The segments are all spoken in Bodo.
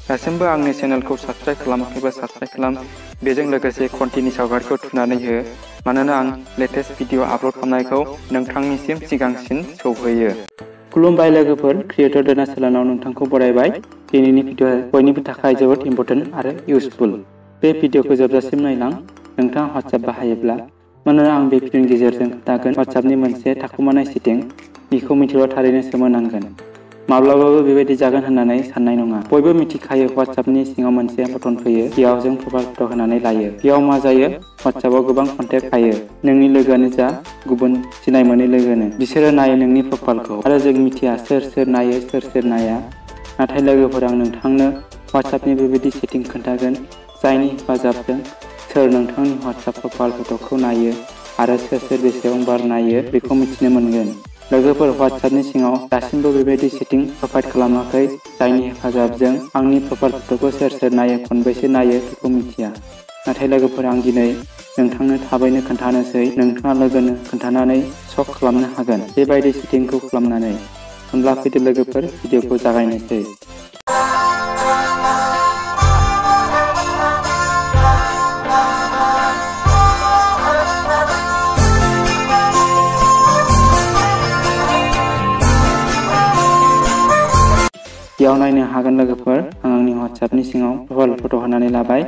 दासिमबो आंनि चेनेलखौ साबस्क्राइब खालामाखैबा साबस्क्राइब खालाम। बेजों लोगोसे घन्टिनि सावगारिखौ थुनानै हो, मानोना आं लेटेस्ट भिडिअ आपल'ड खालामनायखौ नोंथांनिसिम सिगांसिन सौहैयो। खुलुमबाय लोगोफोर, क्रिएटर देरहा चेनेलाव नोंथांखौ बरायबाय। दिनैनि भिडिअआ बयनिबो थाखाय जोबोद इम्परटेन्ट आरो इउजफुल। बे भिडिअखौ जोबजासिम नायलां नोंथाङा WhatsApp बाहायोब्ला, मानोना आं बे भिडिअनि गेजेरजों खोन्थागोन WhatsAppनि मोनसे थाखुमानाय सेटिं, बेखौ मिथिब्ला थारैनो सोमोनांगोन। माब्लाबाबो बेबायदि जागोन होननानै साननाय नङा। बयबो मिथिखायो WhatsAppनि सिङाव मोनसे बटन फैयो, बेयाव जों प्रफाइल फट' होनानै लायो। बेयाव मा जायो? WhatsAppआव गोबां कन्टेक्ट थायो। नोंनि लोगोआनो जा गुबुन सिनाय मोनै लोगोनो, बिसोरो नायो नोंनि प्रफाइलखौ आरो जों मिथिया सोर नायो सोर नाया। नाथाय लोगोफोर, आं नोंथांनो WhatsAppनि बेबायदि सेटिं खोन्थागोन, जायनि हेफाजाबजों सोर नोंथांनि WhatsApp प्रफाइल फट'खौ नायो आरो सोर बेसेबां बार नायो बेखौ मिथिनो मोनगोन। लोगोफोर, WhatsAppनि सिङाव दासिमबो बेबायदि सेटिं प्रभाइड खालामाखै, जायनि हेफाजाबजों आंनि प्रफाइल फट'खौ सोर नायो, खनबेसे नायो बेखौ मिथिया। नाथाय लोगोफोर, आं दिनै नोंथांनो थाबैनो खोन्थानोसै, नोंथाङा लोगोनो खोन्थानानै सक खालामनो हागोन बेबायदि सेटिंखौ खालामनानै। होनब्ला फैदो लोगोफोर, भिडिअखौ जागायनोसै। बेयाव नायनो हागोन लोगोफोर, आं आंनि WhatsAppनि सिङाव प्रफाइल फट' होनानै लाबाय।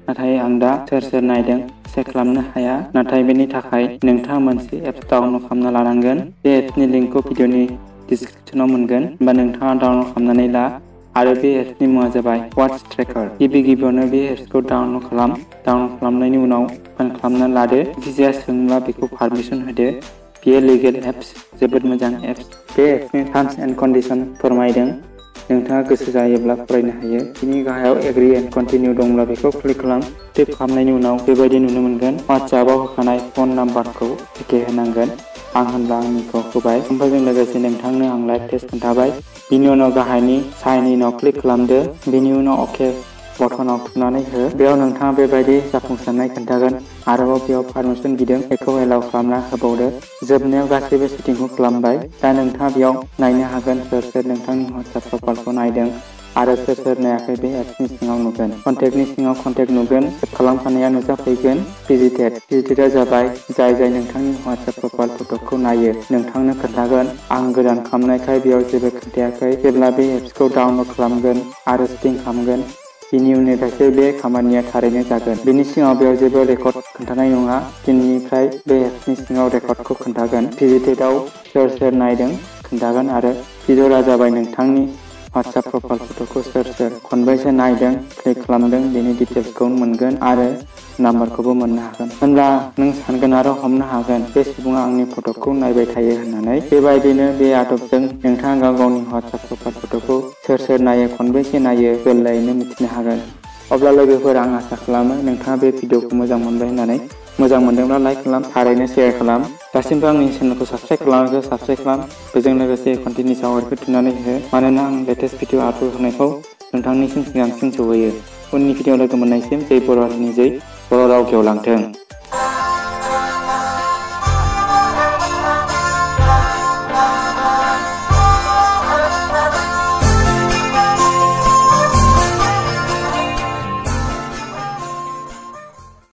नाथाय आं दा सोर नायदों चेक खालामनो हाया। नाथाय बेनि थाखाय नोंथाङा मोनसे एप्स डाउनलड खालामना लानांगोन। बे एप्सनि लिंकखौ भिडिअनि डिसक्रिपसनाव मोनगोन, होनबा नोंथाङा डाउनलड खालामनानै ला। आरो बे एप्सनि मुङा जाबाय वाट्स ट्रेकार। गिबियावनो बे एप्सखौ डाउनलड खालाम। डाउनलड खालामनायनि उनाव अपेन खालामना लादो। जायखिजाया सोंब्ला बेखौ पारमिसन होदो। बेयो लिगेल एप्स, जोबोद मोजां एप्स। बे एप्सनि टार्म्स एन्ड कन्डिसन फोरमायदों, नोंथाङा गोसो जायोब्ला फरायनो हायो। बिनि गाहायाव एग्री एन्ड कन्टिनिउ दंब्ला बेखौ क्लिक खालाम। क्लिक खालामनायनि उनाव बेबायदि नुनो मोनगोन। WhatsAppआव होखानाय फन नाम्बारखौ एखे होनांगोन। आं होनब्ला आंनिखौ होबाय। ओमफ्राय लोगोसे नोंथांनो आं लाइभ टेस्ट खोन्थाबाय। बिनि उनाव गाहायनि साइन इनआव क्लिक खालामदो। बिनि उनाव अके बटनाव थुनानै हो। बेयाव नोंथाङा बेबायदि जाफुंसारनाय खोन्थागोन। आरोबाव बेयाव पारमिसन बिदों, बेखौ एलाउ खालामना होबावदो। जोबनायाव गासैबो सेटिंखौ खालामबाय। दा नोंथाङा बेयाव नायनो हागोन सोर नोंथांनि WhatsApp प्रफाइलखौ नायदों आरो सोर नायाखै बे एप्सनि सिङाव नुगोन। कन्टेक्टनि सिङाव कन्टेक्ट नुगोन, सेभ खालामखानाया नुजाफैगोन। भिजिटेडआ जाबाय जाय नोंथांनि WhatsApp प्रफाइल फट'खौ नायो, नोंथांनो खोन्थागोन। आं गोदान खालामनायखाय बेयाव जेबो खोन्थायाखै। जेब्ला बे एप्सखौ डाउनलड खालामगोन आरो सेटिं खालामगोन, बिनि उननिफ्रायसो बे खामानिया थारैनो जागोन। बिनि सिङाव बेयाव जेबो रेकर्ड खोन्थानाय नङा। दिनैनिफ्राय बे एप्सनि सिङाव रेकर्डखौ खोन्थागोन। भिजिटेडआव सोर नायदों खोन्थागोन आरो भिजिटरआ जाबाय नोंथांनि WhatsApp प्रफाइल फट'खौ सोर खनबेसे नायदों, क्लिक खालामदों, बेनि डिटेल्सखौ मोनगोन आरो नाम्बारखौबो मोननो हागोन। होनब्ला नों सानगोन आरो हमनो हागोन बे सुबुङा आंनि फट'खौ नायबाय थायो होननानै। बेबायदिनो बे आदबजों नोंथाङा गावनि WhatsApp प्रफाइल फट'खौ सोर नायो, खनबेसे नायो गोरलैयैनो मिथिनो हागोन। अब्ला लोगोफोर, आं आसा खालामो नोंथाङा बे भिडिअखौ मोजां मोनबाय होननानै। मोजां मोनदोंब्ला लाइक खालाम, थारैनो शेयार खालाम। दासिमबो आंनि चेनेलखौ साबस्क्राइब खालामाखै, साबस्क्राइब खालाम। बेजों लोगोसे घन्टिनि सावगारिखौ थुनानै हो, मानोना आं लेटेस्ट भिडिअ आपल'ड होनायखौ नोंथांनिसिम सिगांसिन सौहैयो। उननि भिडिअ लोगो मोननायसिम जै बर' हारिनि जै, बर' राव गेवलांथों।